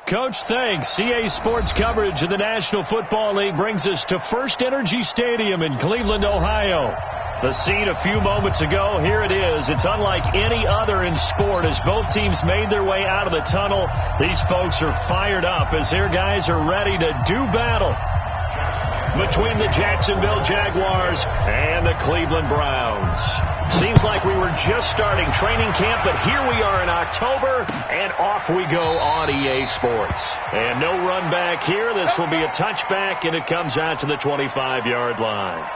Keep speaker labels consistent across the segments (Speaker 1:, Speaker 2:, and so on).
Speaker 1: Coach, thanks. CA Sports coverage of the National Football League brings us to First Energy Stadium in Cleveland, Ohio. The scene a few moments ago, here it is. It's unlike any other in sport as both teams made their way out of the tunnel. These folks are fired up as their guys are ready to do battle between the Jacksonville Jaguars and the Cleveland Browns. Seems like we were just starting training camp, but here we are in October, and off we go on EA Sports. And no run back here. This will be a touchback, and it comes out to the 25-yard line.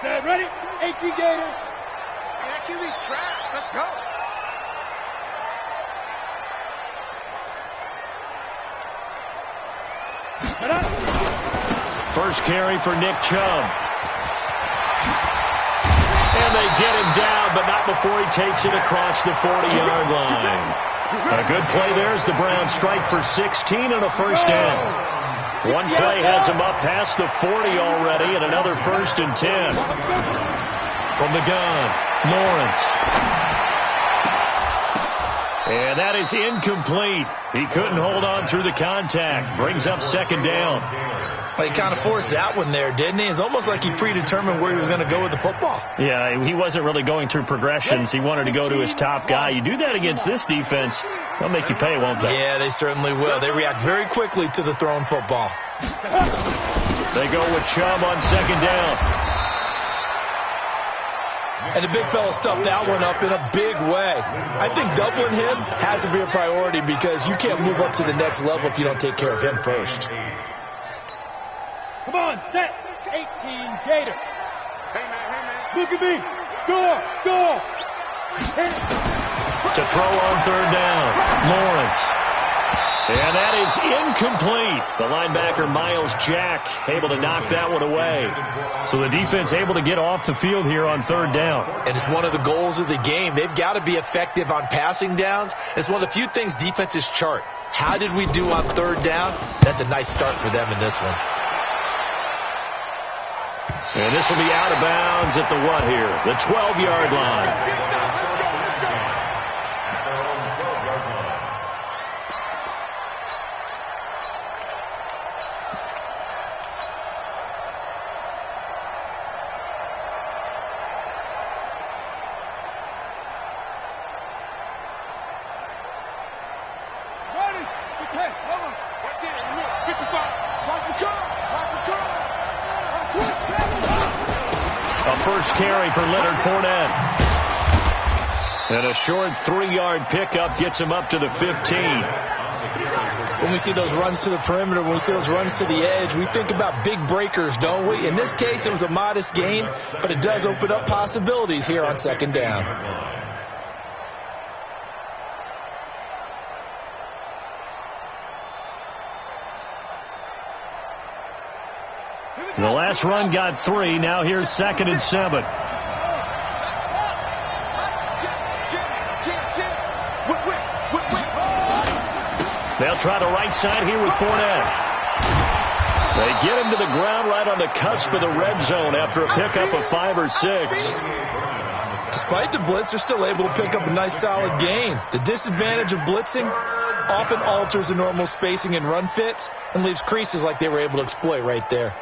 Speaker 2: Set, ready? 18 Gator.
Speaker 3: Yeah, QB's trapped. Let's go.
Speaker 1: First carry for Nick Chubb. And they get him down, but not before he takes it across the 40-yard line. A good play there as the Browns strike for 16 and a first down. One play has him up past the 40 already, and another 1st and 10. From the gun, Lawrence. And that is incomplete. He couldn't hold on through the contact. Brings up 2nd down.
Speaker 4: Well, he kind of forced that one there, didn't he? It's almost like he predetermined where he was going to go with the football.
Speaker 1: Yeah, he wasn't really going through progressions. He wanted to go to his top guy. You do that against this defense, they'll make you pay, won't they?
Speaker 4: Yeah, they certainly will. They react very quickly to the thrown football.
Speaker 1: They go with Chubb on 2nd down.
Speaker 4: And the big fella stuffed that one up in a big way. I think doubling him has to be a priority because you can't move up to the next level if you don't take care of him first.
Speaker 2: Come on, set. 18 Gator.
Speaker 3: Hey, man.
Speaker 2: Look at me. Go.
Speaker 1: To throw on 3rd down, Lawrence. And that is incomplete. The linebacker, Miles Jack, able to knock that one away. So the defense able to get off the field here on 3rd down.
Speaker 4: And it's one of the goals of the game. They've got to be effective on passing downs. It's one of the few things defenses chart. How did we do on 3rd down? That's a nice start for them in this one.
Speaker 1: And this will be out of bounds at the what here? The 12-yard line. First carry for Leonard Fournette. And a short 3-yard pickup gets him up to the 15.
Speaker 4: When we see those runs to the perimeter, when we see those runs to the edge, we think about big breakers, don't we? In this case, it was a modest gain, but it does open up possibilities here on 2nd down.
Speaker 1: The last run got 3. Now here's 2nd and 7. They'll try the right side here with Fournette. They get him to the ground right on the cusp of the red zone after a pickup of 5 or 6.
Speaker 4: Despite the blitz, they're still able to pick up a nice solid gain. The disadvantage of blitzing often alters the normal spacing and run fits and leaves creases like they were able to exploit right there.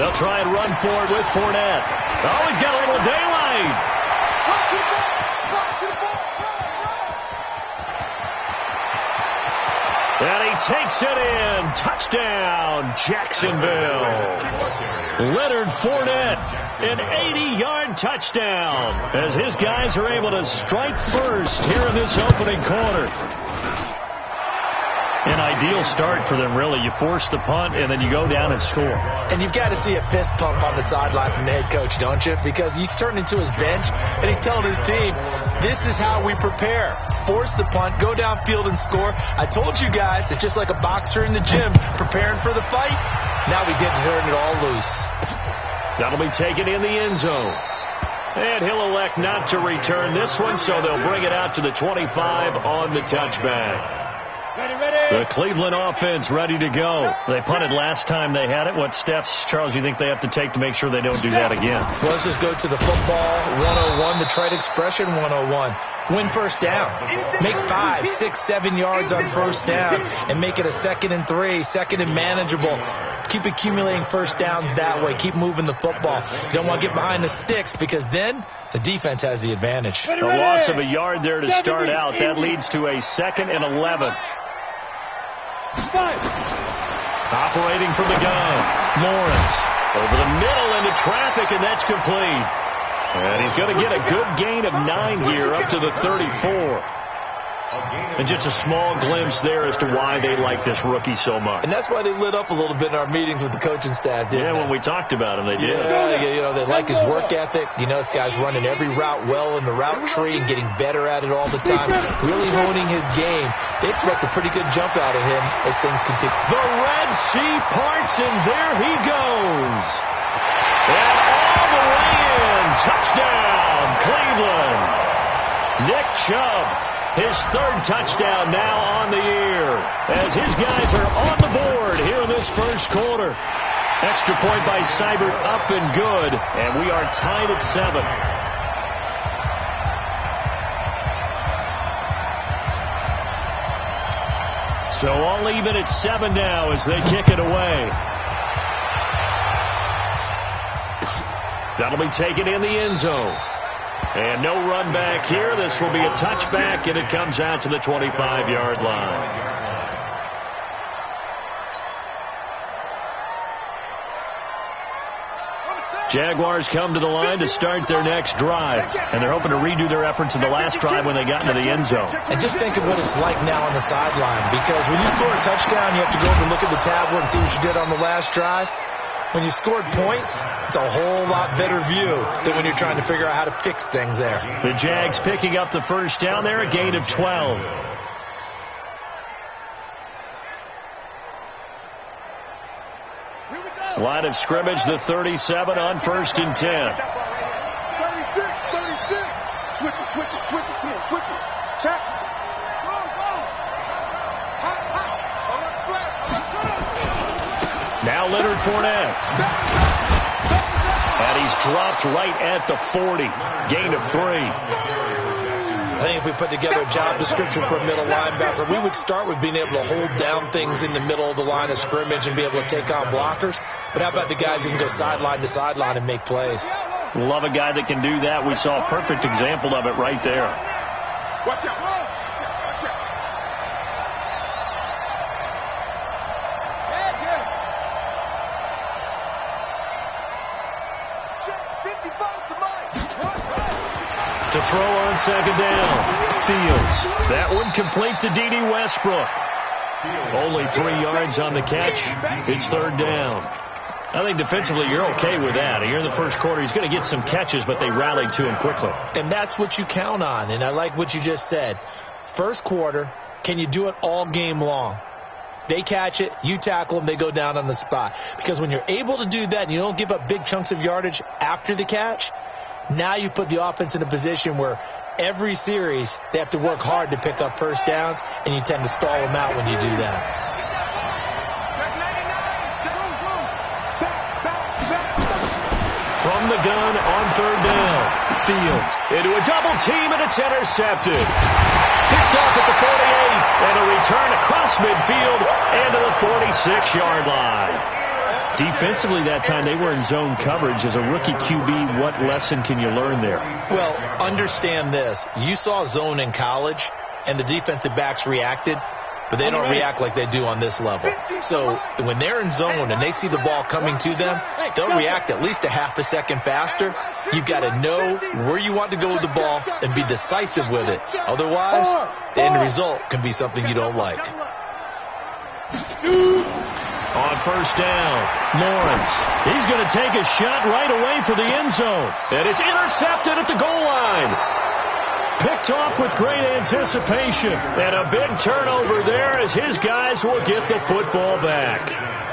Speaker 1: They'll try and run for it with Fournette. Oh, he's got a little daylight. And he takes it in. Touchdown, Jacksonville. Leonard Fournette, an 80-yard touchdown as his guys are able to strike first here in this opening quarter. An ideal start for them, really. You force the punt, and then you go down and score.
Speaker 4: And you've got to see a fist pump on the sideline from the head coach, don't you? Because he's turned into his bench, and he's telling his team, this is how we prepare. Force the punt, go downfield and score. I told you guys, it's just like a boxer in the gym preparing for the fight. Now we get to turn it all loose.
Speaker 1: That'll be taken in the end zone. And he'll elect not to return this one, so they'll bring it out to the 25 on the touchback. The Cleveland offense ready to go. They punted last time they had it. What steps, Charles, you think they have to take to make sure they don't do that again?
Speaker 4: Well, let's just go to the football 101, the trade expression 101. Win first down. Make 5, 6, 7 yards on first down and make it a 2nd and 3, 2nd and manageable. Keep accumulating first downs that way. Keep moving the football. You don't want to get behind the sticks because then the defense has the advantage.
Speaker 1: A loss of a yard there to start out. That leads to a 2nd and 11. Operating from the gun, Lawrence over the middle into traffic, and that's complete. And he's going to get a good gain of 9 here up to the 34. And just a small glimpse there as to why they like this rookie so much.
Speaker 4: And that's why they lit up a little bit in our meetings with the coaching staff, didn't they?
Speaker 1: When we talked about him, they did.
Speaker 4: Yeah, they like his work ethic. This guy's running every route well in the route tree and getting better at it all the time, really honing his game. They expect a pretty good jump out of him as things continue.
Speaker 1: The Red Sea parts, and there he goes. And all the way in. Touchdown, Cleveland. Nick Chubb. His 3rd touchdown now on the year as his guys are on the board here in this first quarter. Extra point by Seibert up and good, and we are tied at 7. So all even at 7 now as they kick it away. That'll be taken in the end zone. And no run back here. This will be a touchback, and it comes out to the 25-yard line. Jaguars come to the line to start their next drive, and they're hoping to redo their efforts in the last drive when they got into the end zone.
Speaker 4: And just think of what it's like now on the sideline, because when you score a touchdown, you have to go over and look at the tablet and see what you did on the last drive. When you scored points, it's a whole lot better view than when you're trying to figure out how to fix things there.
Speaker 1: The Jags picking up the first down there, a gain of 12. Line of scrimmage, the 37 on 1st and 10.
Speaker 3: 36. Switch it. Come on, switch it. Check. Go.
Speaker 1: Now Leonard Fournette. And he's dropped right at the 40. Gain of 3.
Speaker 4: I think if we put together a job description for a middle linebacker, we would start with being able to hold down things in the middle of the line of scrimmage and be able to take on blockers. But how about the guys who can go sideline to sideline and make plays?
Speaker 1: Love a guy that can do that. We saw a perfect example of it right there.
Speaker 3: Watch out.
Speaker 1: To throw on 2nd down. Fields. That one complete to D.D. Westbrook. Only 3 yards on the catch. It's 3rd down. I think defensively you're okay with that. Here in the first quarter, he's going to get some catches, but they rallied to him quickly.
Speaker 4: And that's what you count on, and I like what you just said. First quarter, can you do it all game long? They catch it, you tackle them, they go down on the spot. Because when you're able to do that and you don't give up big chunks of yardage after the catch, now you put the offense in a position where every series they have to work hard to pick up first downs, and you tend to stall them out when you do that.
Speaker 1: From the gun on 3rd down. Fields into a double team, and it's intercepted. Picked off at the 48, and a return across midfield and to the 46-yard line. Defensively that time, they were in zone coverage. As a rookie QB, what lesson can you learn there?
Speaker 4: Well, understand this. You saw zone in college, and the defensive backs reacted. but they don't react like they do on this level. So when they're in zone and they see the ball coming to them, they'll react at least a half a second faster. You've got to know where you want to go with the ball and be decisive with it. Otherwise, the end result can be something you don't like.
Speaker 1: On first down, Lawrence. He's going to take a shot right away for the end zone. And it's intercepted at the goal line. Picked off with great anticipation. And a big turnover there as his guys will get the football back.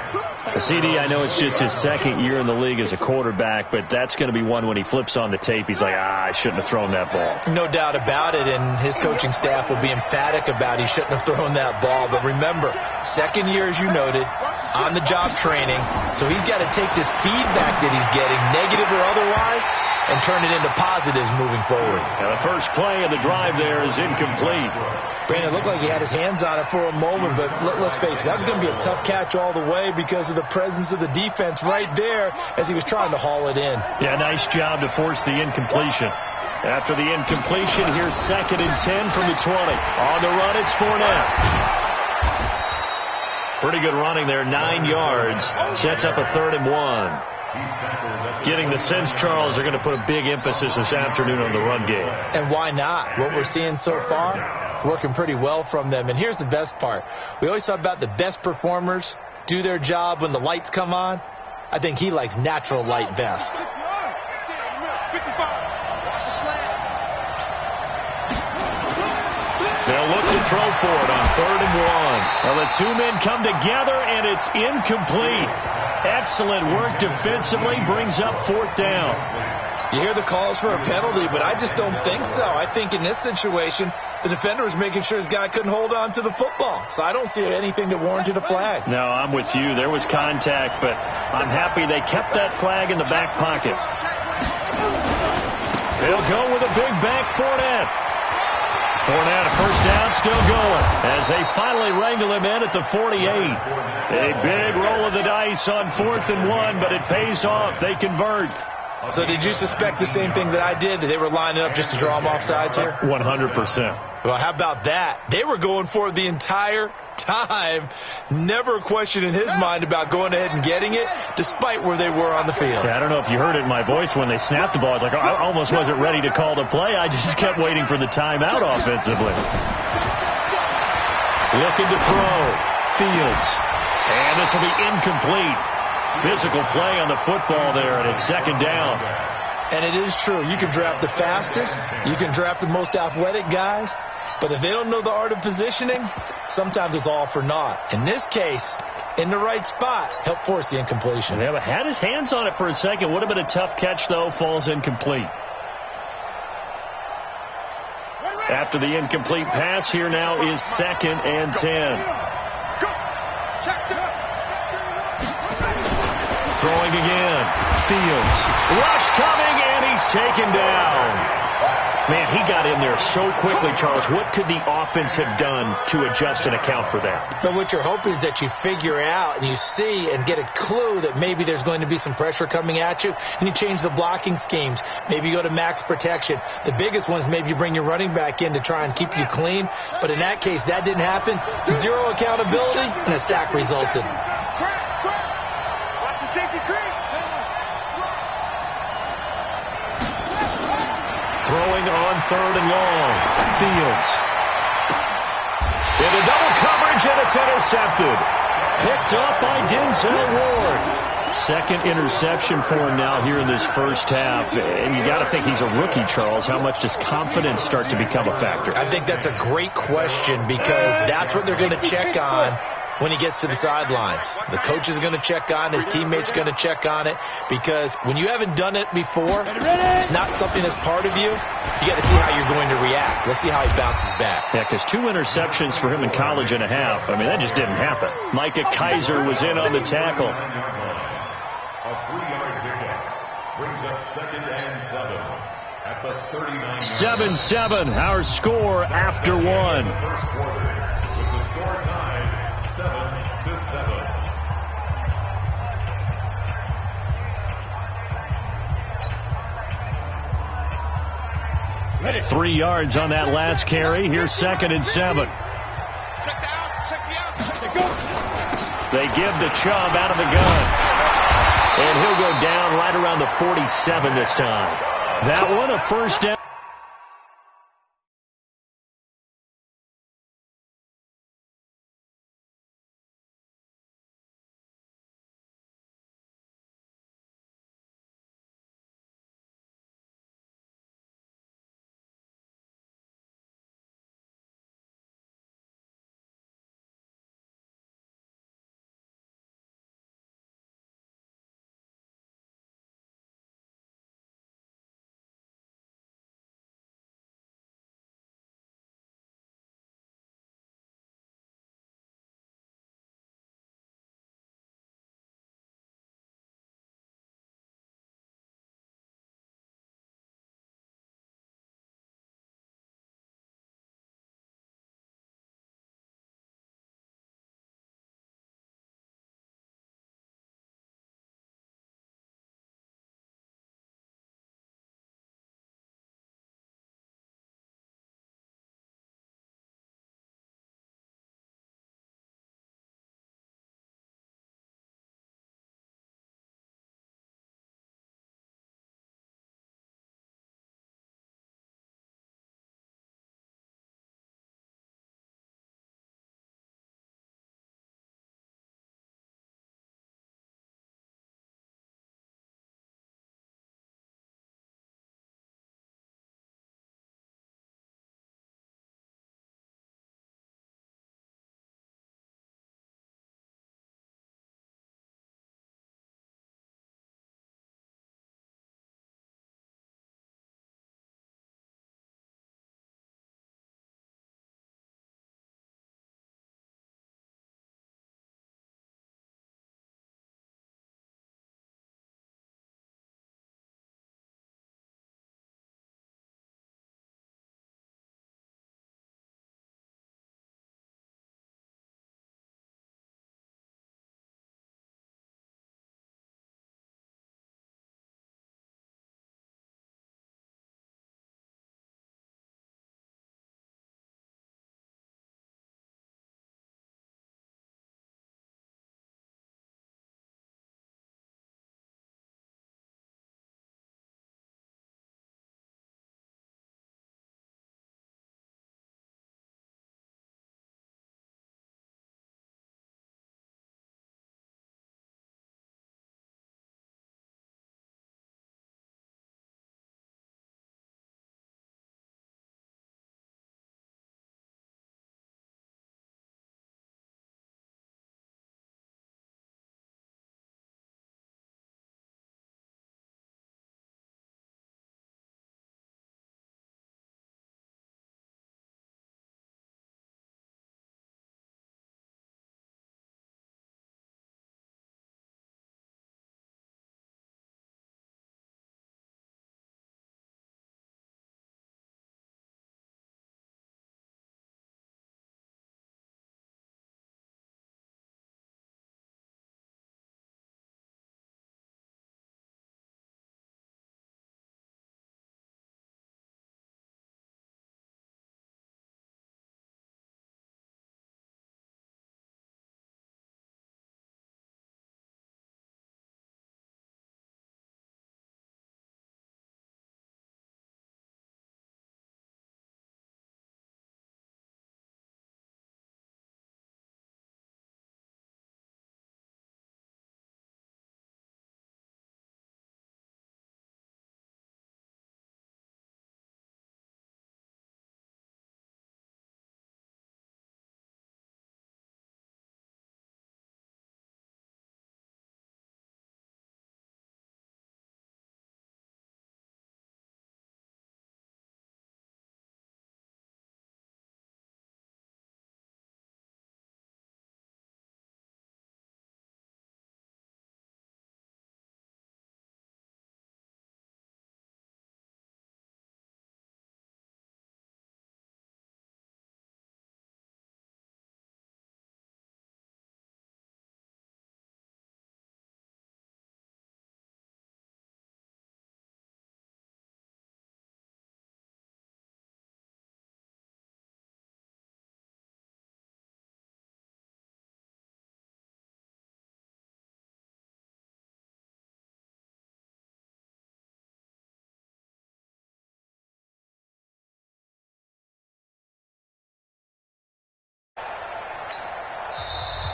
Speaker 1: CD, I know it's just his second year in the league as a quarterback, but that's going to be one when he flips on the tape. He's like, I shouldn't have thrown that ball.
Speaker 4: No doubt about it, and his coaching staff will be emphatic about he shouldn't have thrown that ball. But remember, second year, as you noted, on-the-job training, so he's got to take this feedback that he's getting, negative or otherwise, and turn it into positives moving forward.
Speaker 1: Now the first play of the drive there is incomplete.
Speaker 4: Brandon, it looked like he had his hands on it for a moment, but let's face it, that was going to be a tough catch all the way because of the presence of the defense right there as he was trying to haul it in.
Speaker 1: Yeah, nice job to force the incompletion. After the incompletion, here's 2nd and 10 from the 20. On the run, it's Fournette. Pretty good running there, 9 yards. Sets up a 3rd and 1. Getting the sense, Charles, they're going to put a big emphasis this afternoon on the run game.
Speaker 4: And why not? What we're seeing so far, it's working pretty well from them. And here's the best part. We always talk about the best performers do their job when the lights come on. I think he likes natural light best.
Speaker 1: They'll look to throw for it on 3rd and 1. Well, the two men come together, and it's incomplete. Excellent work defensively, brings up 4th down.
Speaker 4: You hear the calls for a penalty, but I just don't think so. I think in this situation, the defender was making sure his guy couldn't hold on to the football. So I don't see anything that warranted a flag.
Speaker 1: No, I'm with you. There was contact, but I'm happy they kept that flag in the back pocket. They'll go with a big back Fournette. Fournette, a first down, still going as they finally wrangle him in at the 48. A big roll of the dice on 4th and 1, but it pays off. They convert.
Speaker 4: So did you suspect the same thing that I did, that they were lining up just to draw him off sides here?
Speaker 1: 100%.
Speaker 4: Well, how about that? They were going for it the entire time. Never a question in his mind about going ahead and getting it, despite where they were on the field.
Speaker 1: Yeah, I don't know if you heard it in my voice when they snapped the ball. I was like, I almost wasn't ready to call the play. I just kept waiting for the timeout offensively. Looking to throw. Fields. And this will be incomplete. Physical play on the football there, and it's 2nd down.
Speaker 4: And it is true. You can draft the fastest. You can draft the most athletic guys. But if they don't know the art of positioning, sometimes it's all for naught. In this case, in the right spot, help force the incompletion.
Speaker 1: Yeah, but had his hands on it for a second. Would have been a tough catch, though. Falls incomplete. After the incomplete pass, here now is 2nd and 10. Throwing again. Fields. Rush coming, and he's taken down. Man, he got in there so quickly, Charles. What could the offense have done to adjust and account for that?
Speaker 4: But what you're hoping is that you figure out and you see and get a clue that maybe there's going to be some pressure coming at you, and you change the blocking schemes. Maybe you go to max protection. The biggest one is maybe you bring your running back in to try and keep you clean. But in that case, that didn't happen. Zero accountability, and a sack resulted.
Speaker 3: Watch the safety creep.
Speaker 1: Throwing on 3rd and long. Fields. Into double coverage, and it's intercepted. Picked up by Denzel Ward. 2nd interception for him now here in this first half. And you got to think he's a rookie, Charles. How much does confidence start to become a factor?
Speaker 4: I think that's a great question because that's what they're going to check on when he gets to the sidelines. The coach is going to check on it. His teammates are going to check on it because when you haven't done it before, it's not something that's part of you. You got to see how you're going to react. Let's see how he bounces back.
Speaker 1: Yeah, because 2 interceptions for him in college and a half. I mean, that just didn't happen. Micah Kaiser was in on the tackle.
Speaker 5: A 3-yard pickup brings up 2nd and 7 at the 39.
Speaker 1: 7-7, our score after 1.
Speaker 5: First quarter with the score tied 7-7.
Speaker 1: 3 yards on that last carry. Here's 2nd and 7.
Speaker 3: Check down.
Speaker 1: They give to Chubb out of the gun. And he'll go down right around the 47 this time. That one a first down.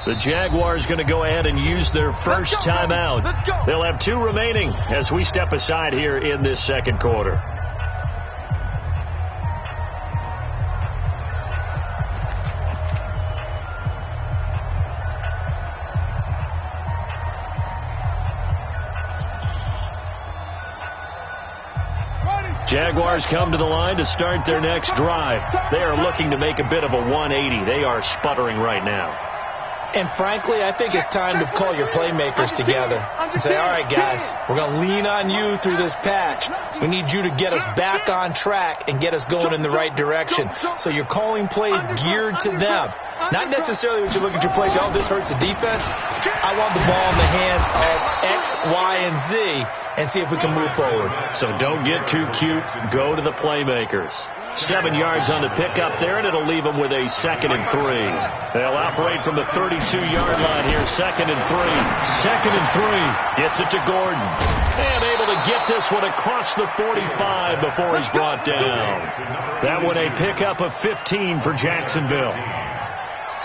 Speaker 1: The Jaguars going to go ahead and use their first timeout. They'll have 2 remaining as we step aside here in this second quarter. Jaguars come to the line to start their next drive. They are looking to make a bit of a 180. They are sputtering right now.
Speaker 4: And frankly, I think it's time to call your playmakers together and say, all right, guys, we're going to lean on you through this patch. We need you to get us back on track and get us going in the right direction. So you're calling plays geared to them. Not necessarily what you look at your plays, oh, this hurts the defense. I want the ball in the hands of X, Y, and Z and see if we can move forward.
Speaker 1: So don't get too cute. Go to the playmakers. 7 yards on the pickup there, and it'll leave them with a 2nd and 3. They'll operate from the 32-yard line here. 2nd and 3. 2nd and 3. Gets it to Gordon. And able to get this one across the 45 before he's brought down. That one a pickup of 15 for Jacksonville.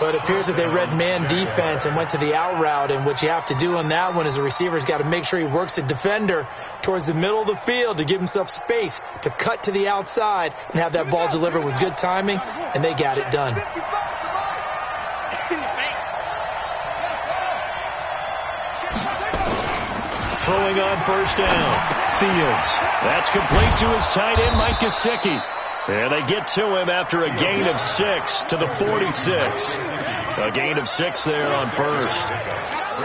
Speaker 4: But it appears that they read man defense and went to the out route, and what you have to do on that one is the receiver's got to make sure he works the defender towards the middle of the field to give himself space to cut to the outside and have that ball delivered with good timing, and they got it done.
Speaker 1: Throwing on first down. Fields. That's complete to his tight end, Mike Gesicki. And they get to him after a gain of 6 to the 46. A gain of 6 there on first.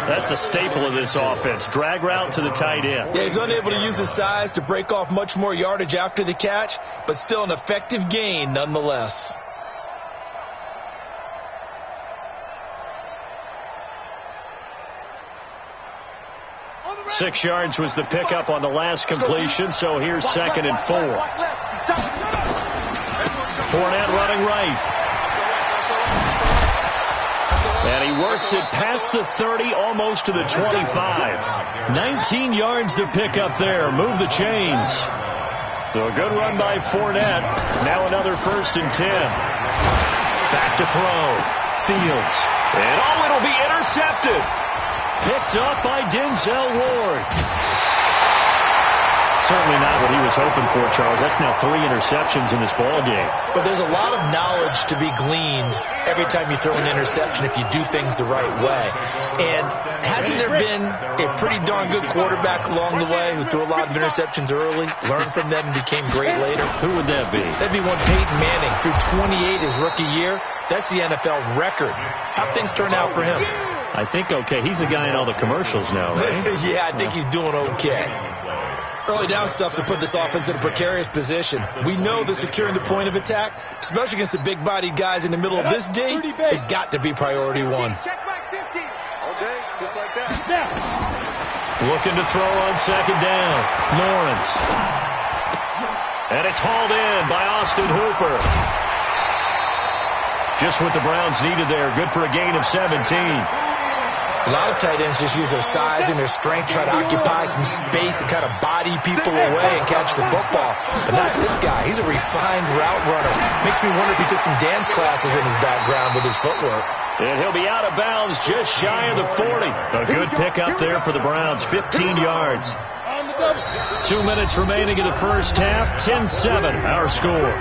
Speaker 1: That's a staple of this offense. Drag route to the tight end.
Speaker 4: Yeah, he's unable to use his size to break off much more yardage after the catch, but still an effective gain nonetheless.
Speaker 1: Six yards was the pickup on the last completion, so here's 2nd and 4. Fournette running right. And he works it past the 30, almost to the 25. 19 yards to pick up there. Move the chains. So a good run by Fournette. Now another 1st and 10. Back to throw. Fields. And it'll be intercepted. Picked up by Denzel Ward. Certainly not what he was hoping for, Charles. That's now 3 interceptions in this ballgame.
Speaker 4: But there's a lot of knowledge to be gleaned every time you throw an interception if you do things the right way. And hasn't there been a pretty darn good quarterback along the way who threw a lot of interceptions early, learned from them, and became great later?
Speaker 1: Who would that be?
Speaker 4: That'd be one Peyton Manning. Threw 28 his rookie year. That's the NFL record. How'd things turn out for him?
Speaker 1: I think okay. He's the guy in all the commercials now, right?
Speaker 4: Yeah, I think he's doing okay. Early down stuff to put this offense in a precarious position. We know that securing the point of attack, especially against the big-bodied guys in the middle of this D, has got to be priority 1.
Speaker 3: All day, just like that.
Speaker 1: Looking to throw on 2nd down. Lawrence. And it's hauled in by Austin Hooper. Just what the Browns needed there. Good for a gain of 17.
Speaker 4: A lot of tight ends just use their size and their strength, try to occupy some space and kind of body people away and catch the football. But not this guy. He's a refined route runner. Makes me wonder if he took some dance classes in his background with his footwork.
Speaker 1: And he'll be out of bounds just shy of the 40. A good pickup there for the Browns. 15 yards. 2 minutes remaining in the first half. 10-7 our score.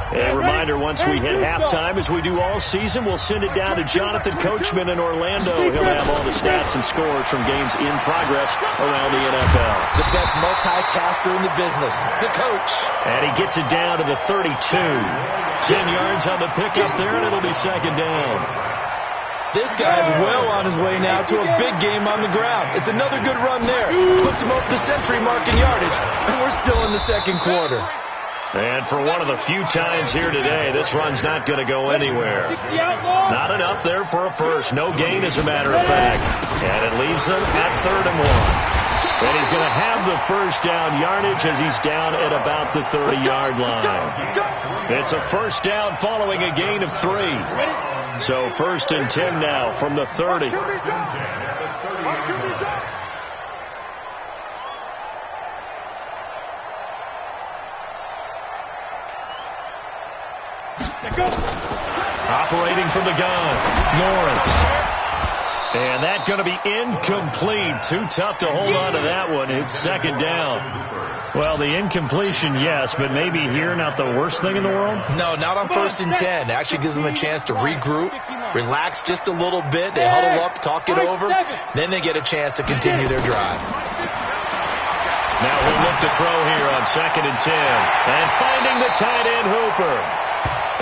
Speaker 1: A reminder, once we hit halftime, as we do all season, we'll send it down to Jonathan Coachman in Orlando. He'll have all the stats and scores from games in progress around the NFL.
Speaker 4: The best multitasker in the business, the coach.
Speaker 1: And he gets it down to the 32. 10 yards on the pickup there, and it'll be 2nd down.
Speaker 4: This guy's well on his way now to a big game on the ground. It's another good run there. Puts him over the century mark in yardage, and we're still in the second quarter.
Speaker 1: And for one of the few times here today, this run's not going to go anywhere. Not enough there for a first. No gain, as a matter of fact. And it leaves them at 3rd and 1. And he's going to have the first down yardage as he's down at about the 30-yard line. It's a first down following a gain of 3. So 1st and 10 now from the 30. Operating from the gun, Lawrence. And that's going to be incomplete. Too tough to hold on to that one. It's second down. Well, the incompletion, yes, but maybe here not the worst thing in the world?
Speaker 4: No, not on 1st and 10. It actually gives them a chance to regroup, relax just a little bit. They huddle up, talk it over. Then they get a chance to continue their drive.
Speaker 1: Now he'll look to throw here on 2nd and 10. And finding the tight end Hooper.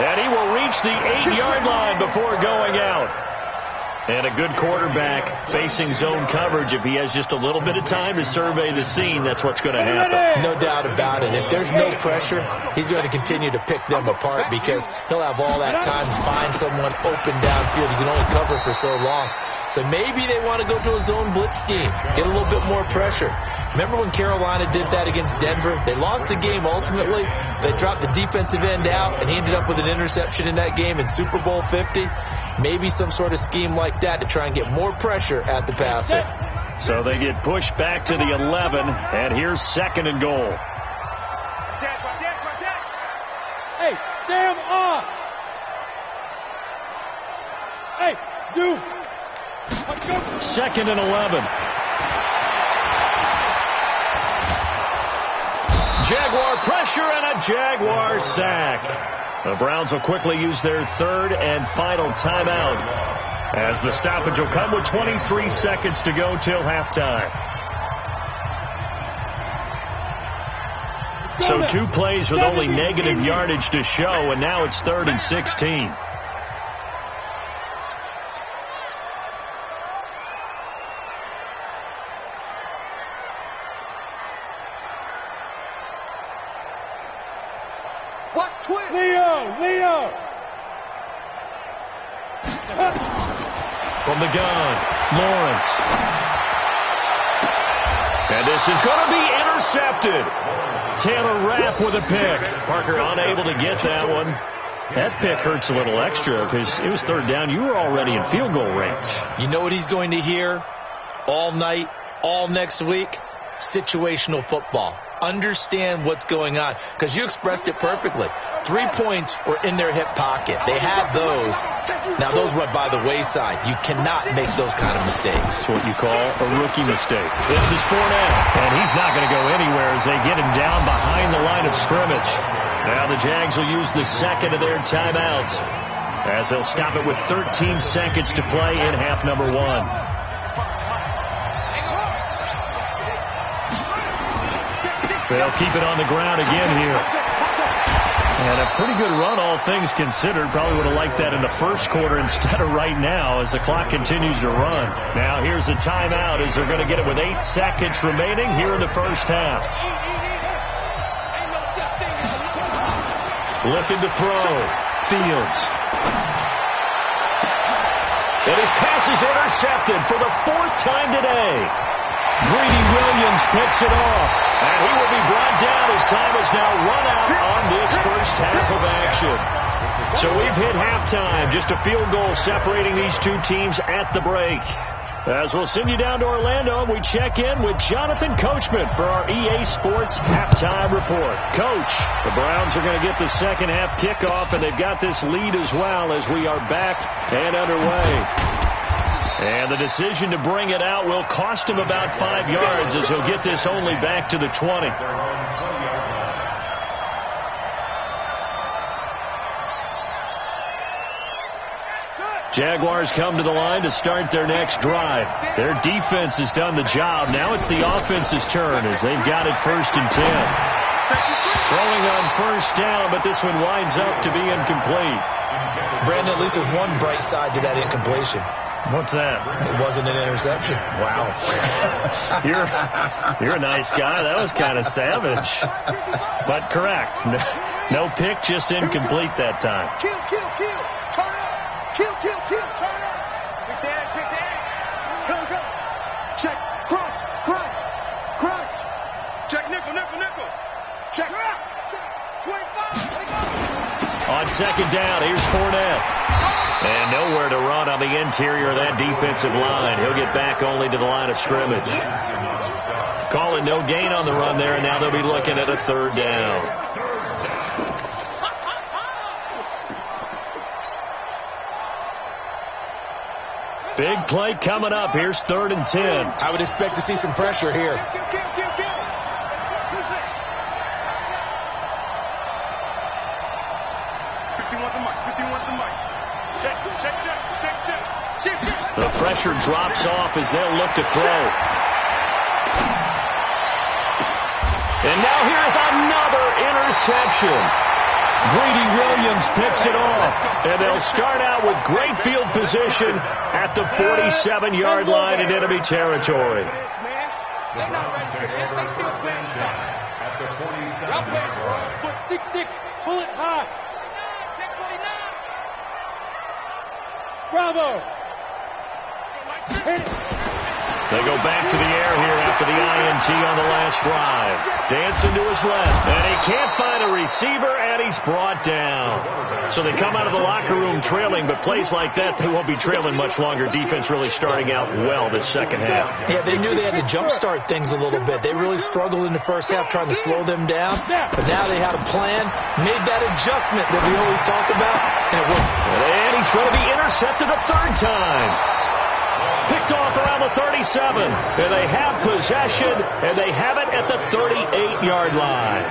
Speaker 1: And he will reach the 8-yard line before going out. And a good quarterback facing zone coverage. If he has just a little bit of time to survey the scene, that's what's going to happen.
Speaker 4: No doubt about it. If there's no pressure, he's going to continue to pick them apart because he'll have all that time to find someone open downfield. You can only cover for so long. So maybe they want to go to a zone blitz scheme, get a little bit more pressure. Remember when Carolina did that against Denver? They lost the game ultimately. They dropped the defensive end out, and he ended up with an interception in that game in Super Bowl 50. Maybe some sort of scheme like that to try and get more pressure at the passer.
Speaker 1: So they get pushed back to the 11, and here's 2nd and goal.
Speaker 2: Hey, Sam on. Hey, zoom.
Speaker 1: 2nd and 11. Jaguar pressure and a Jaguar sack. The Browns will quickly use their 3rd and final timeout as the stoppage will come with 23 seconds to go till halftime. So 2 plays with only negative yardage to show, and now it's 3rd and 16.
Speaker 2: Leo!
Speaker 1: From the gun, Lawrence. And this is going to be intercepted. Taylor Rapp with a pick. Parker unable to get that one. That pick hurts a little extra because it was 3rd down. You were already in field goal range.
Speaker 4: You know what he's going to hear all night, all next week? Situational football. Understand what's going on, because you expressed it perfectly. 3 points were in their hip pocket. They had those. Now, those went by the wayside. You cannot make those kind of mistakes.
Speaker 1: It's what you call a rookie mistake. This is Fournette, and he's not going to go anywhere as they get him down behind the line of scrimmage. Now the Jags will use the 2nd of their timeouts as they'll stop it with 13 seconds to play in half number 1. They'll keep it on the ground again here. And a pretty good run, all things considered. Probably would have liked that in the first quarter instead of right now as the clock continues to run. Now here's a timeout as they're going to get it with 8 seconds remaining here in the first half. Looking to throw. Fields. And his pass is intercepted for the 4th time today. Greedy Williams picks it off, and he will be brought down as time is now run out on this first half of action. So we've hit halftime, just a field goal separating these 2 teams at the break. As we'll send you down to Orlando, we check in with Jonathan Coachman for our EA Sports Halftime Report. Coach, the Browns are going to get the second half kickoff, and they've got this lead as well as we are back and underway. And the decision to bring it out will cost him about 5 yards as he'll get this only back to the 20. Jaguars come to the line to start their next drive. Their defense has done the job. Now it's the offense's turn as they've got it 1st and 10. Throwing on 1st down, but this one winds up to be incomplete.
Speaker 4: Brandon, at least there's one bright side to that incompletion.
Speaker 1: What's that?
Speaker 4: It wasn't an interception.
Speaker 1: Wow. You're a nice guy. That was kind of savage. But correct. No pick, just incomplete that time.
Speaker 3: Kill. Turn up. Kill. Turn up. Kick that. Go. Check. Crunch. Check nickel. Check. 25.
Speaker 1: On 2nd down, here's Fournette. And nowhere to run on the interior of that defensive line. He'll get back only to the line of scrimmage. Call it no gain on the run there, and now they'll be looking at a 3rd down. Big play coming up. Here's 3rd and 10.
Speaker 4: I would expect to see some pressure here.
Speaker 1: The pressure drops off as they'll look to throw. And now here's another interception. Brady Williams picks it off, and they'll start out with great field position at the 47-yard line in enemy territory.
Speaker 2: They're not ready for this. They still playing soccer. Y'all play foot 6-6, pull it high. Check 49. Bravo. Hit it.
Speaker 1: They go back to the air here after the INT on the last drive. Dancing to his left, and he can't find a receiver, and he's brought down. So they come out of the locker room trailing, but plays like that, they won't be trailing much longer. Defense really starting out well this second half.
Speaker 4: Yeah, they knew they had to jumpstart things a little bit. They really struggled in the first half trying to slow them down, but now they had a plan, made that adjustment that we always talk about, and it worked.
Speaker 1: And he's going to be intercepted a 3rd time. Picked off around the 37, and they have possession, and they have it at the 38-yard line.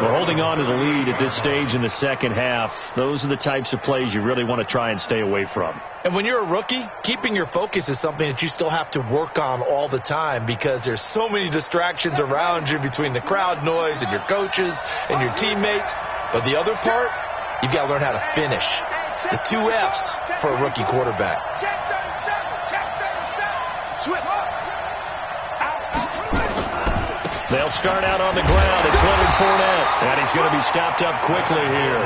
Speaker 1: We're holding on to the lead at this stage in the second half. Those are the types of plays you really want to try and stay away from.
Speaker 4: And when you're a rookie, keeping your focus is something that you still have to work on all the time because there's so many distractions around you between the crowd noise and your coaches and your teammates. But the other part, you've got to learn how to finish. The 2 F's for a rookie quarterback.
Speaker 1: They'll start out on the ground. It's Leonard Fournette, and he's going to be stopped up quickly here.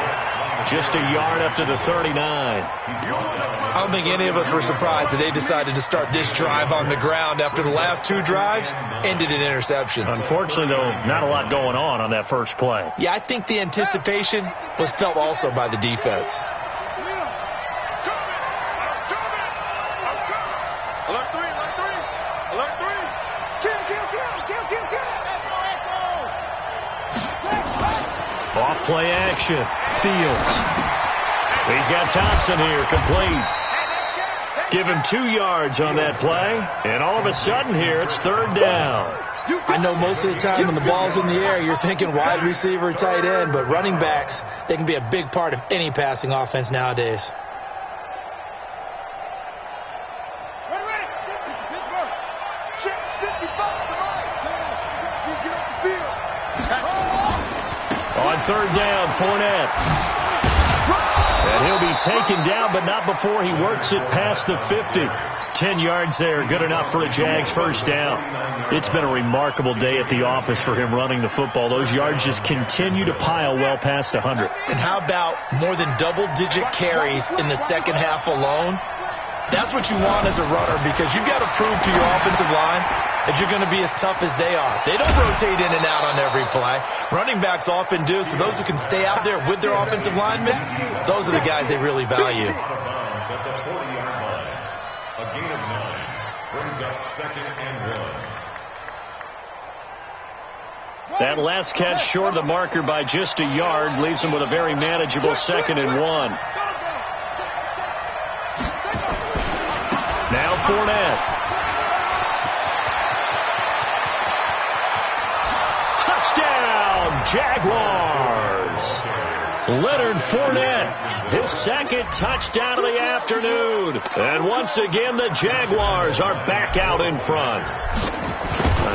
Speaker 1: Just a yard up to the 39.
Speaker 4: I don't think any of us were surprised that they decided to start this drive on the ground after the last 2 drives ended in interceptions.
Speaker 1: Unfortunately, though, not a lot going on that first play.
Speaker 4: Yeah, I think the anticipation was felt also by the defense.
Speaker 1: Off play action. Fields. He's got Thompson here, complete. Give him 2 yards on that play. And all of a sudden here, it's 3rd down.
Speaker 4: I know most of the time when the ball's in the air, you're thinking wide receiver, tight end, but running backs, they can be a big part of any passing offense nowadays.
Speaker 1: On 3rd down, Fournette. And he'll be taken down, but not before he works it past the 50. 10 yards there, good enough for a Jags first down. It's been a remarkable day at the office for him running the football. Those yards just continue to pile well past 100.
Speaker 4: And how about more than double-digit carries in the second half alone? That's what you want as a runner because you've got to prove to your offensive line that you're going to be as tough as they are. They don't rotate in and out on every play. Running backs often do, so those who can stay out there with their offensive linemen, those are the guys they really value.
Speaker 5: A gain of 9 brings up 2nd and 1.
Speaker 1: That last catch short of the marker by just a yard leaves him with a very manageable 2nd and 1. Now Fournette. Touchdown, Jaguars. Leonard Fournette, his 2nd touchdown of the afternoon. And once again, the Jaguars are back out in front.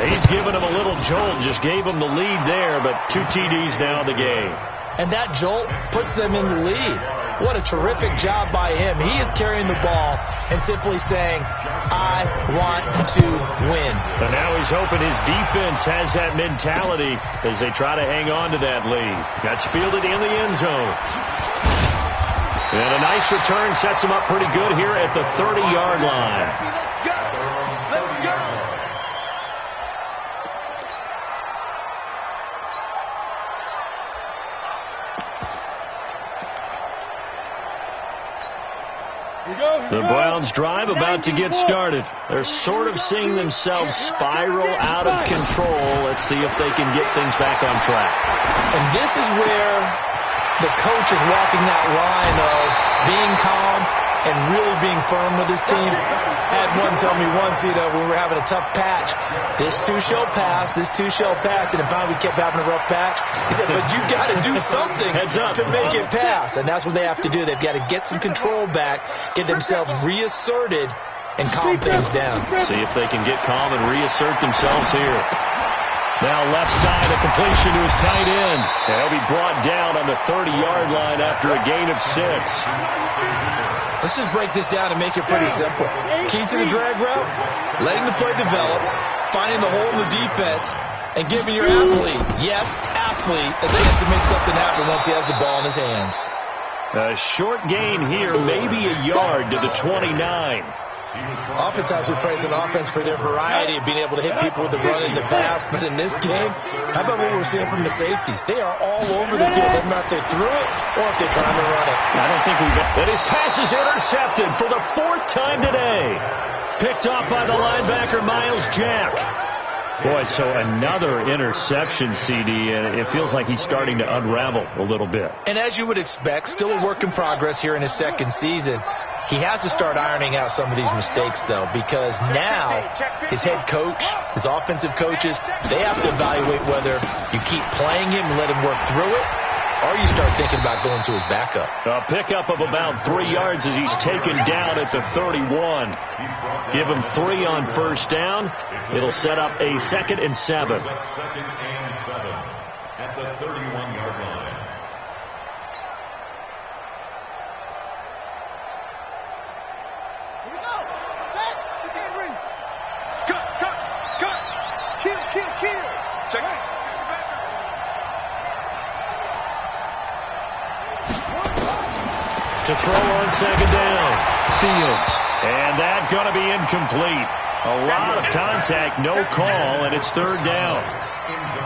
Speaker 1: He's given them a little jolt, just gave them the lead there, but 2 TDs now in the game.
Speaker 4: And that jolt puts them in the lead. What a terrific job by him. He is carrying the ball and simply saying, I want to win.
Speaker 1: And now he's hoping his defense has that mentality as they try to hang on to that lead. That's fielded in the end zone. And a nice return sets him up pretty good here at the 30-yard line.
Speaker 3: Let's go.
Speaker 1: The Browns drive about to get started. They're sort of seeing themselves spiral out of control. Let's see if they can get things back on track.
Speaker 4: And this is where the coach is walking that line of being calm and really being firm with his team. I had one tell me once, when we were having a tough patch, this too shall pass, this too shall pass, and then finally we kept having a rough patch. He said, but you've got to do something to make it pass, and that's what they have to do. They've got to get some control back, get themselves reasserted, and calm things down.
Speaker 1: See if they can get calm and reassert themselves here. Now left side, a completion to his tight end. And he'll be brought down on the 30-yard line after a gain of 6.
Speaker 4: Let's just break this down and make it pretty simple. Key to the drag route, letting the play develop, finding the hole in the defense, and giving your athlete, yes, athlete, a chance to make something happen once he has the ball in his hands.
Speaker 1: A short gain here, maybe a yard to the 29.
Speaker 4: Oftentimes we praise an offense for their variety of being able to hit people with the run and the pass, but in this game, how about what we're seeing from the safeties? They are all over the field. Doesn't matter if they threw it or if they're trying to run it.
Speaker 1: I don't think we've... And his pass is intercepted for the 4th time today. Picked off by the linebacker, Miles Jack. Boy, so another interception, CD, and it feels like he's starting to unravel a little bit.
Speaker 4: And as you would expect, still a work in progress here in his second season. He has to start ironing out some of these mistakes, though, because now his head coach, his offensive coaches, they have to evaluate whether you keep playing him and let him work through it, or you start thinking about going to his backup.
Speaker 1: A pickup of about 3 yards as he's taken down at the 31. Give him 3 on first down. It'll set up a 2nd and 7.
Speaker 5: 2nd and 7 at the 31-yard line.
Speaker 1: To throw on 2nd down. Fields. And that's going to be incomplete. A lot of contact, no call, and it's 3rd down.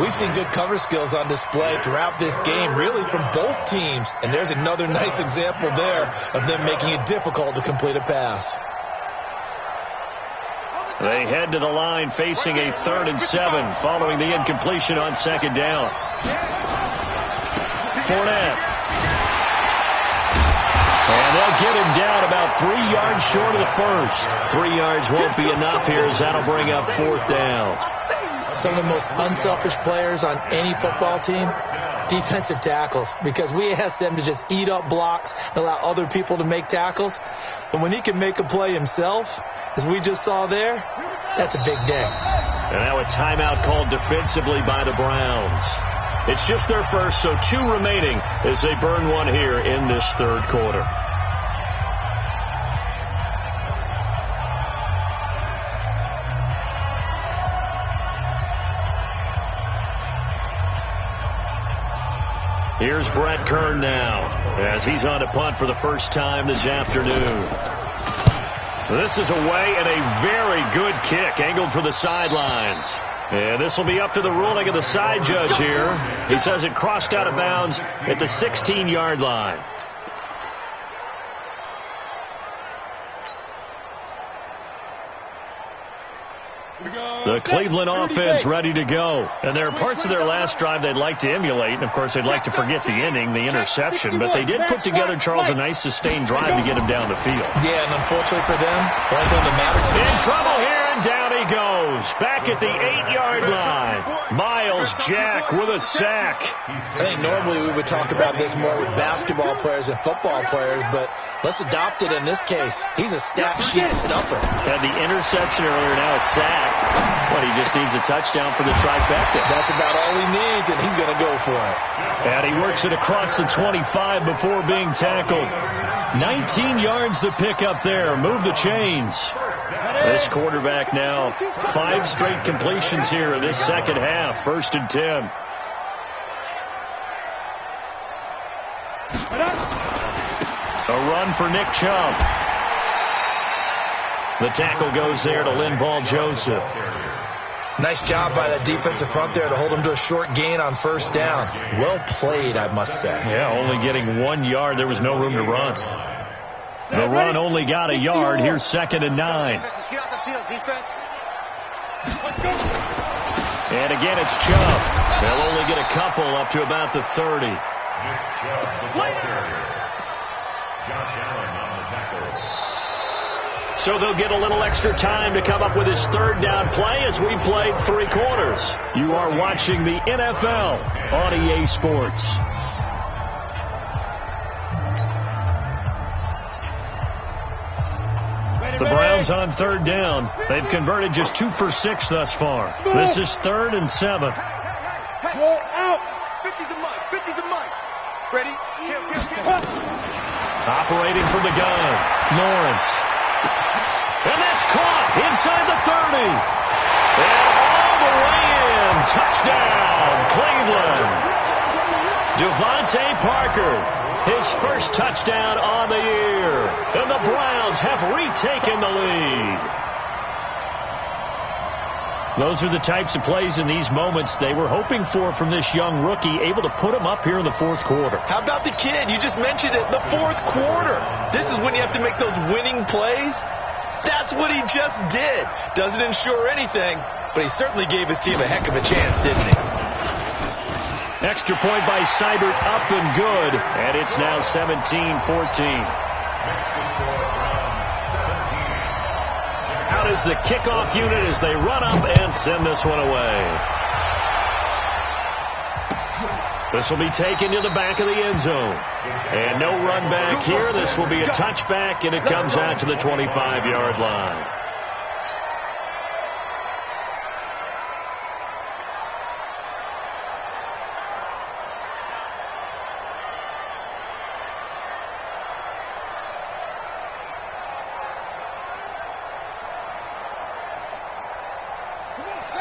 Speaker 4: We've seen good cover skills on display throughout this game, really from both teams. And there's another nice example there of them making it difficult to complete a pass.
Speaker 1: They head to the line facing a 3rd and 7 following the incompletion on 2nd down. Fournette. And they'll get him down about 3 yards short of the first. 3 yards won't be enough here as that'll bring up 4th down.
Speaker 4: Some of the most unselfish players on any football team, defensive tackles, because we ask them to just eat up blocks and allow other people to make tackles. But when he can make a play himself, as we just saw there, that's a big day.
Speaker 1: And now a timeout called defensively by the Browns. It's just their first, so 2 remaining as they burn one here in this 3rd quarter. Here's Brett Kern now as he's on to punt for the first time this afternoon. This is away and a very good kick angled for the sidelines. And this will be up to the ruling of the side judge here. He says it crossed out of bounds at the 16-yard line. The Cleveland offense ready to go. And there are parts of their last drive they'd like to emulate. And, of course, they'd like to forget the ending, the interception. But they did put together, Charles, a nice sustained drive to get him down the field.
Speaker 4: Yeah, and unfortunately for them, the only thing that matters.
Speaker 1: In trouble here, and down he goes. Back at the 8-yard line. Miles Jack with a sack.
Speaker 4: I think normally we would talk about this more with basketball players and football players, but let's adopt it in this case. He's a stat sheet stuffer.
Speaker 1: Had the interception earlier, now a sack. But he just needs a touchdown for the trifecta.
Speaker 4: That's about all he needs, and he's going to go for it.
Speaker 1: And he works it across the 25 before being tackled. 19 yards to pick up there. Move the chains. This quarterback now 5 straight completions here in this second half. 1st and 10. A run for Nick Chubb. The tackle goes there to Linval Joseph.
Speaker 4: Nice job by that defensive front there to hold him to a short gain on 1st down. Well played, I must say.
Speaker 1: Yeah, only getting 1 yard. There was no room to run. The run only got a yard. Here's 2nd and 9. And again, it's Chubb. They'll only get a couple up to about the 30. So they'll get a little extra time to come up with his third down play as we played 3 quarters. You are watching the NFL on EA Sports. The Browns on third down. They've converted just 2 for 6 thus far. This is 3rd and 7.
Speaker 3: Roll out. 50 to Mike. 50 to Mike. Ready?
Speaker 1: Operating from the gun. Lawrence. And that's caught inside the 30. And all the way in. Touchdown, Cleveland. Devontae Parker, his first touchdown on the year. And the Browns have retaken the lead. Those are the types of plays in these moments they were hoping for from this young rookie, able to put him up here in the 4th quarter.
Speaker 4: How about the kid? You just mentioned it, the 4th quarter. This is when you have to make those winning plays. That's what he just did. Doesn't ensure anything, but he certainly gave his team a heck of a chance, didn't he?
Speaker 1: Extra point by Seibert, up and good, and it's now 17-14. Out is the kickoff unit as they run up and send this one away. This will be taken to the back of the end zone. And no run back here. This will be a touchback, and it comes out to the 25-yard line.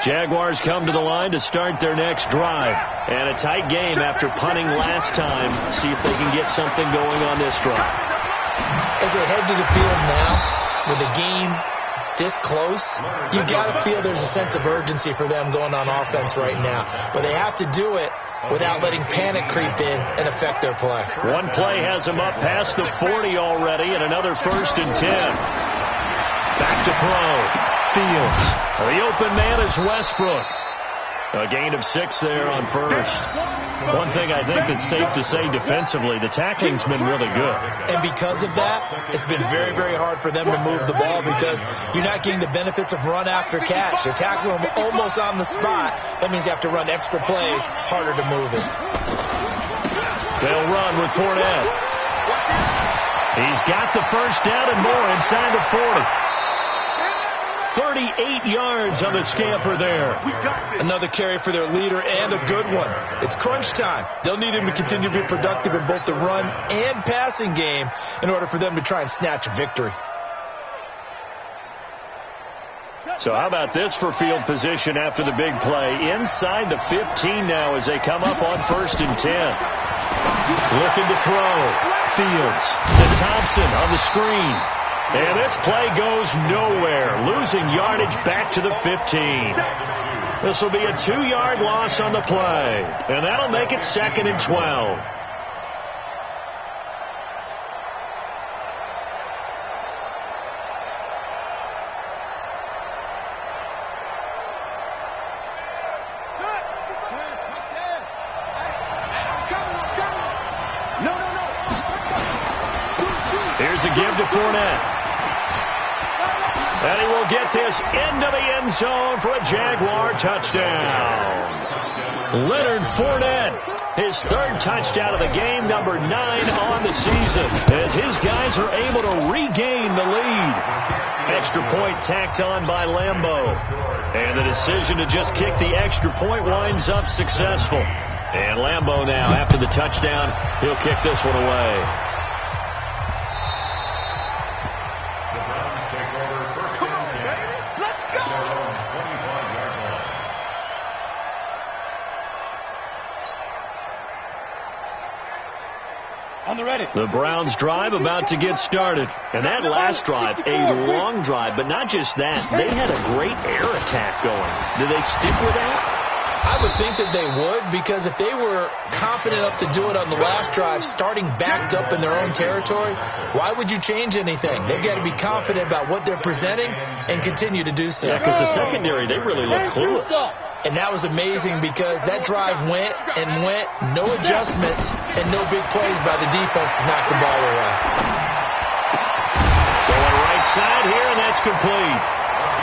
Speaker 1: Jaguars come to the line to start their next drive. And a tight game after punting last time. See if they can get something going on this drive.
Speaker 4: As they head to the field now, with the game this close, you got to feel there's a sense of urgency for them going on offense right now. But they have to do it without letting panic creep in and affect their play.
Speaker 1: One play has them up past the 40 already, and another 1st and 10. Back to throw. Fields. The open man is Westbrook. A gain of 6 there on first. One thing I think that's safe to say defensively, the tackling's been really good.
Speaker 4: And because of that, it's been very, very hard for them to move the ball because you're not getting the benefits of run after catch. They're tackling them almost on the spot. That means you have to run extra plays, harder to move it.
Speaker 1: They'll run with Fournette. He's got the first down and more inside the 40. 38 yards on the scamper there.
Speaker 4: Another carry for their leader and a good one. It's crunch time. They'll need him to continue to be productive in both the run and passing game in order for them to try and snatch a victory.
Speaker 1: So how about this for field position after the big play? Inside the 15 now as they come up on 1st and 10. Looking to throw. Fields to Thompson on the screen. And this play goes nowhere, losing yardage back to the 15. This will be a 2-yard loss on the play, and that'll make it 2nd and 12. Here's a give to Fournette. And he will get this into the end zone for a Jaguar touchdown. Leonard Fournette, his 3rd touchdown of the game, number 9 on the season, as his guys are able to regain the lead. Extra point tacked on by Lambeau. And the decision to just kick the extra point winds up successful. And Lambeau now, after the touchdown, he'll kick this one away. The Browns drive about to get started. And that last drive, a long drive, but not just that. They had a great air attack going. Do they stick with that?
Speaker 4: I would think that they would, because if they were confident enough to do it on the last drive, starting backed up in their own territory, why would you change anything? They've got to be confident about what they're presenting and continue to do so.
Speaker 1: Yeah, because the secondary, they really look clueless.
Speaker 4: And that was amazing because that drive went and went, no adjustments and no big plays by the defense to knock the ball away.
Speaker 1: Going right side here, and that's complete.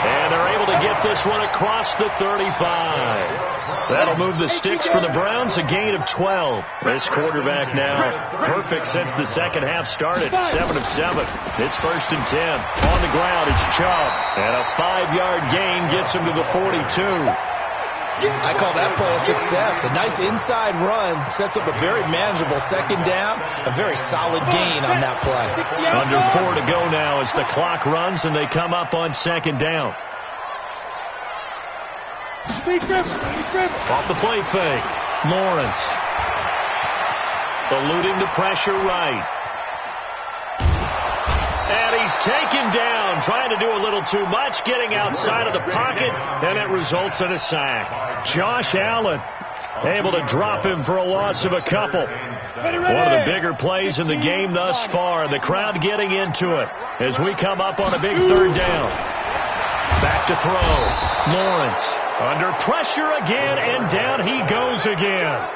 Speaker 1: And they're able to get this one across the 35. That'll move the sticks for the Browns, a gain of 12. This quarterback now perfect since the second half started, 7 of 7. It's 1st and 10. On the ground, it's Chubb. And a 5-yard gain gets him to the 42.
Speaker 4: I call that play a success. A nice inside run sets up a very manageable second down, a very solid gain on that play.
Speaker 1: Under 4 to go now as the clock runs and they come up on second down. Off the play fake. Lawrence. Eluding the pressure right. And he's taken down, trying to do a little too much, getting outside of the pocket, and it results in a sack. Josh Allen able to drop him for a loss of a couple. One of the bigger plays in the game thus far. The crowd getting into it as we come up on a big 3rd down. Back to throw. Lawrence under pressure again, and down he goes again.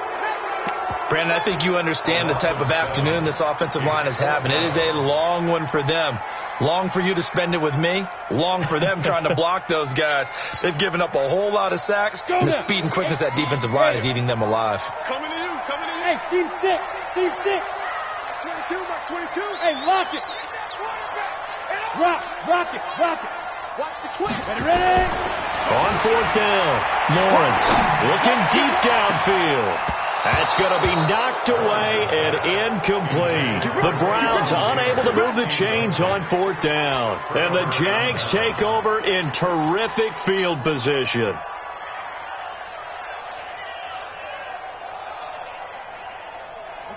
Speaker 4: Brandon, I think you understand the type of afternoon this offensive line is having. It is a long one for them. Long for you to spend it with me. Long for them trying to block those guys. They've given up a whole lot of sacks, and the speed and quickness of that defensive line is eating them alive.
Speaker 3: Coming to you, coming to you.
Speaker 2: Hey, Steve 6. Steve 6.
Speaker 3: 22, Mark 22.
Speaker 2: Hey, lock it. Rock it.
Speaker 3: Watch the twin.
Speaker 2: Ready.
Speaker 1: On 4th down, Lawrence looking deep downfield. That's going to be knocked away and incomplete. The Browns unable to move the chains on 4th down. And the Jags take over in terrific field position.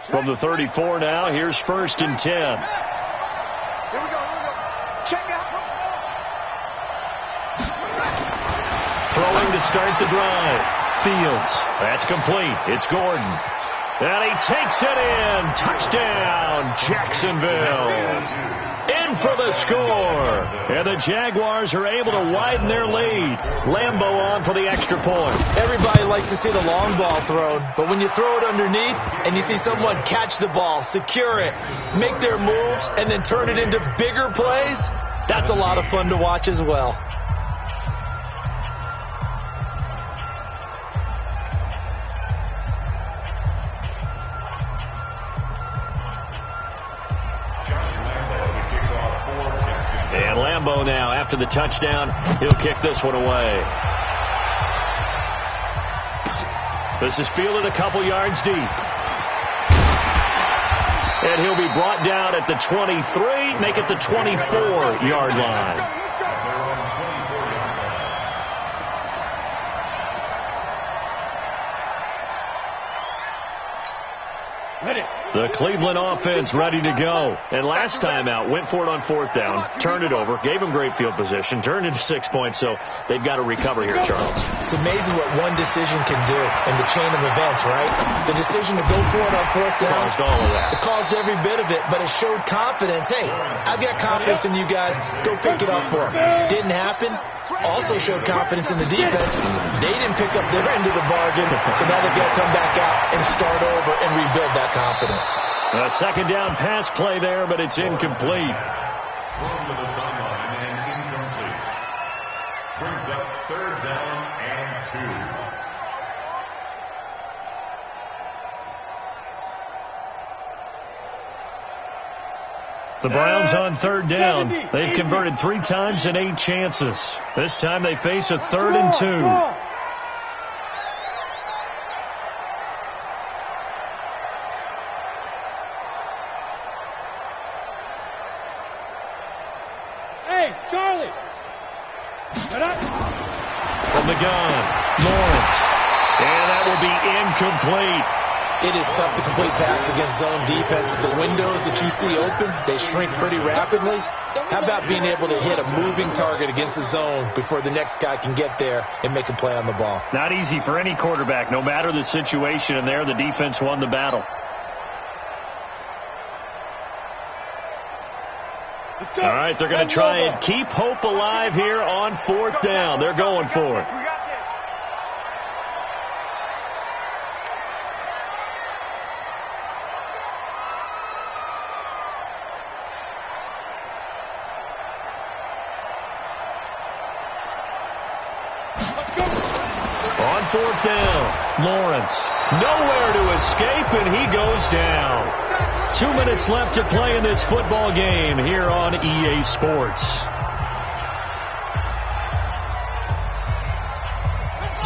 Speaker 1: From the 34 now, here's 1st and 10.
Speaker 3: Here we go. Check out.
Speaker 1: Throwing to start the drive. Fields. That's complete. It's Gordon. And he takes it in. Touchdown, Jacksonville. In for the score. And the Jaguars are able to widen their lead. Lambeau on for the extra point.
Speaker 4: Everybody likes to see the long ball thrown, but when you throw it underneath and you see someone catch the ball, secure it, make their moves, and then turn it into bigger plays, that's a lot of fun to watch as well.
Speaker 1: And Lambeau now, after the touchdown, he'll kick this one away. This is fielded a couple yards deep. And he'll be brought down at the 23, make it the 24-yard line. The Cleveland offense ready to go. And last time out, went for it on 4th down, turned it over, gave them great field position, turned into 6 points, so they've got to recover here, Charles.
Speaker 4: It's amazing what one decision can do in the chain of events, right? The decision to go for it on 4th down.
Speaker 1: Caused all of that.
Speaker 4: It caused every bit of it, but it showed confidence. Hey, I've got confidence in you guys. Go pick it up for them. Didn't happen. Also showed confidence in the defense. They didn't pick up their end of the bargain, so now they've got to come back out and start over and rebuild that confidence.
Speaker 1: A second down pass play there, but it's incomplete.
Speaker 5: Thrown to the sideline and incomplete. Brings up 3rd down and 2.
Speaker 1: The Browns on 3rd down. They've converted 3 times in 8 chances. This time they face a 3rd and 2.
Speaker 2: Hey, Charlie.
Speaker 1: From the gun, Lawrence. And that will be incomplete.
Speaker 4: It is tough to complete passes against zone defenses. The windows that you see open, they shrink pretty rapidly. How about being able to hit a moving target against a zone before the next guy can get there and make a play on the ball?
Speaker 1: Not easy for any quarterback, no matter the situation, and there the defense won the battle. All right, they're going to try and keep hope alive here on 4th down. They're going for it. 4th down. Lawrence, nowhere to escape, and he goes down. 2 minutes left to play in this football game here on EA Sports.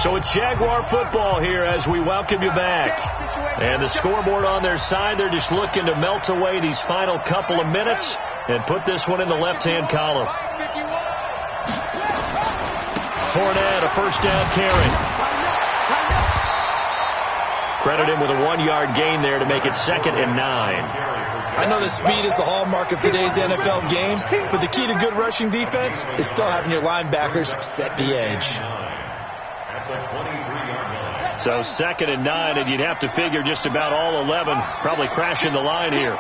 Speaker 1: So it's Jaguar football here as we welcome you back. And the scoreboard on their side, they're just looking to melt away these final couple of minutes and put this one in the left-hand column. Fournette, a first down carry. Credit him with a 1-yard gain there to make it 2nd and 9.
Speaker 4: I know the speed is the hallmark of today's NFL game, but the key to good rushing defense is still having your linebackers set the edge.
Speaker 1: So 2nd and 9, and you'd have to figure just about all 11 probably crashing the line here.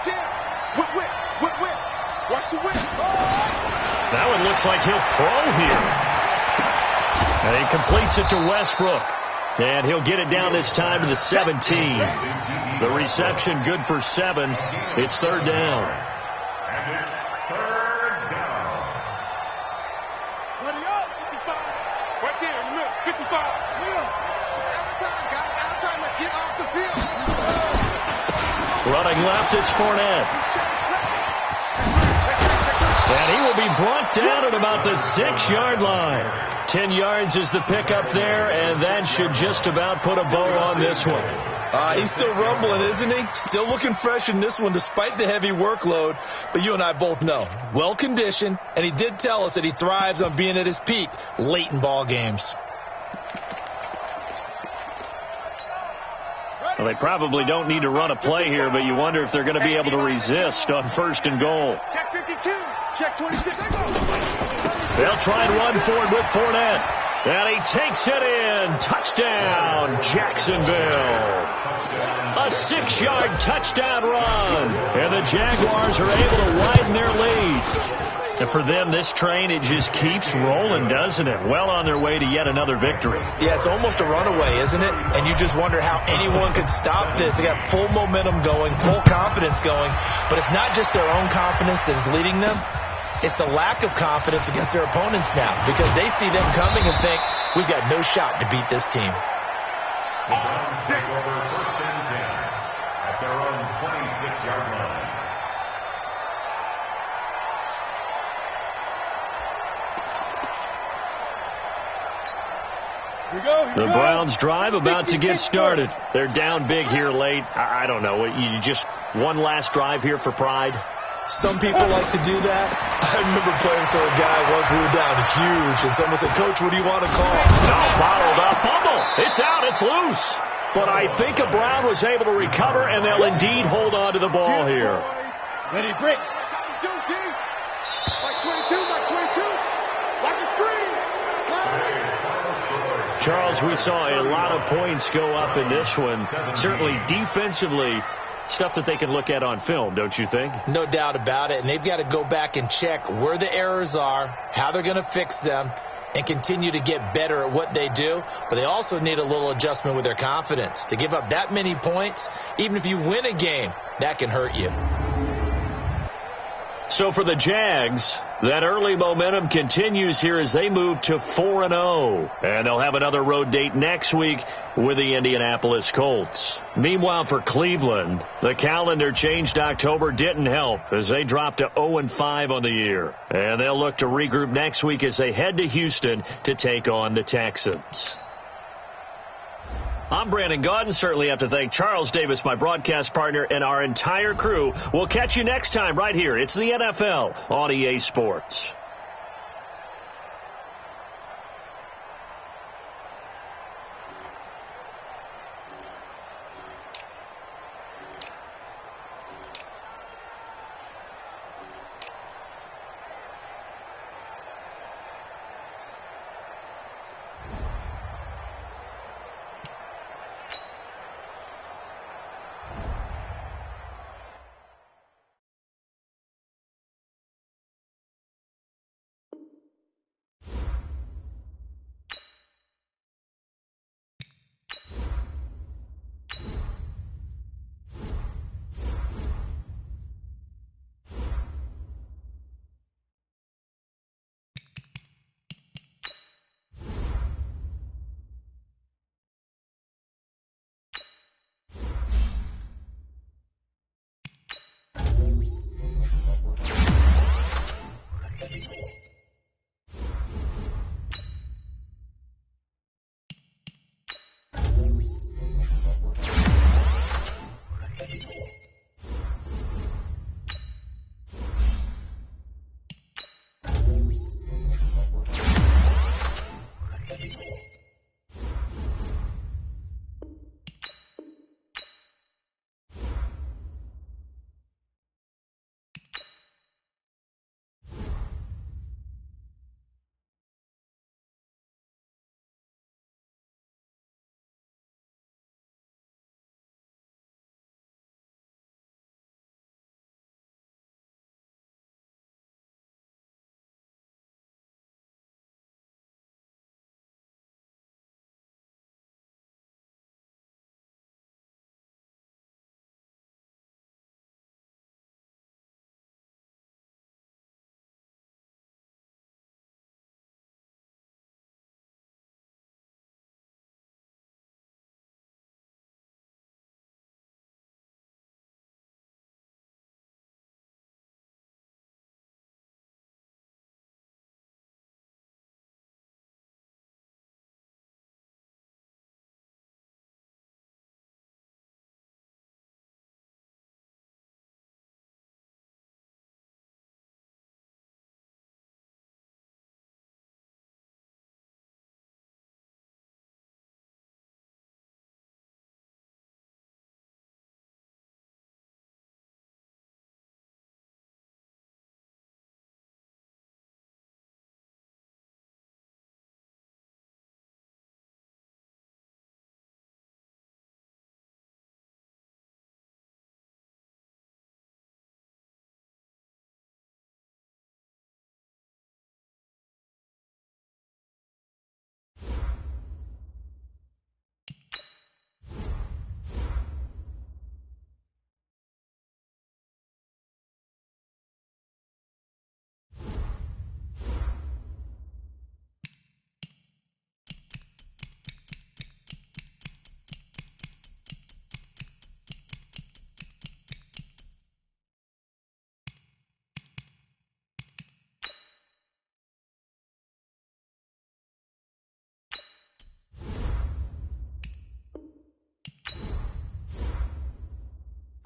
Speaker 1: That one looks like he'll throw here. And he completes it to Westbrook. And he'll get it down this time to the 17. The reception good for 7. It's 3rd down.
Speaker 5: And it's 3rd down.
Speaker 3: Ready up, 55. Right there in the middle, 55. Get off the field.
Speaker 1: Running left, it's Fournette. And he will be brought down at about the 6-yard line. 10 yards is the pickup there, and that should just about put a bow on this one.
Speaker 4: He's still rumbling, isn't he? Still looking fresh in this one despite the heavy workload. But you and I both know, well-conditioned, and he did tell us that he thrives on being at his peak late in ball games.
Speaker 1: Well, they probably don't need to run a play here, but you wonder if they're going to be able to resist on 1st and goal.
Speaker 3: Check 52. Check 26.
Speaker 1: They'll try and run for it with Fournette. And he takes it in. Touchdown, Jacksonville. A 6-yard touchdown run. And the Jaguars are able to widen their lead. And for them, this train, it just keeps rolling, doesn't it? Well on their way to yet another victory.
Speaker 4: Yeah, it's almost a runaway, isn't it? And you just wonder how anyone could stop this. They got full momentum going, full confidence going. But it's not just their own confidence that is leading them. It's the lack of confidence against their opponents now, because they see them coming and think, we've got no shot to beat this team.
Speaker 5: The Browns take over 1st and 10 at their own 26-yard line.
Speaker 1: The Browns drive about to get started. They're down big here late. I don't know. You just one last drive here for pride?
Speaker 4: Some people like to do that. I remember playing for a guy once. We were down huge, and someone said, Coach, what do you want to call?
Speaker 1: No, bottled up. Fumble. It's out. It's loose. But I think a Brown was able to recover, and they'll indeed hold on to the ball here.
Speaker 3: Ready, break. Like 22, like 22. Watch the screen.
Speaker 1: Charles, we saw a lot of points go up in this one. Certainly defensively, stuff that they can look at on film, don't you think?
Speaker 4: No doubt about it. And they've got to go back and check where the errors are, how they're going to fix them, and continue to get better at what they do. But they also need a little adjustment with their confidence. To give up that many points, even if you win a game, that can hurt you.
Speaker 1: So for the Jags, that early momentum continues here as they move to 4-0. And they'll have another road date next week with the Indianapolis Colts. Meanwhile, for Cleveland, the calendar changed. October didn't help as they dropped to 0-5 on the year. And they'll look to regroup next week as they head to Houston to take on the Texans. I'm Brandon Gaudin. Certainly have to thank Charles Davis, my broadcast partner, and our entire crew. We'll catch you next time right here. It's the NFL on EA Sports.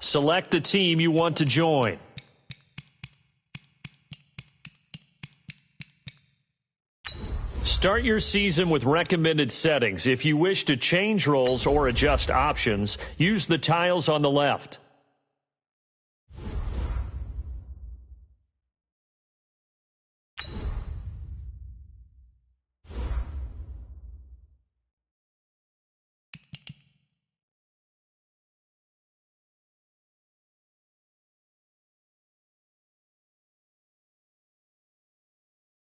Speaker 1: Select the team you want to join. Start your season with recommended settings. If you wish to change roles or adjust options, use the tiles on the left.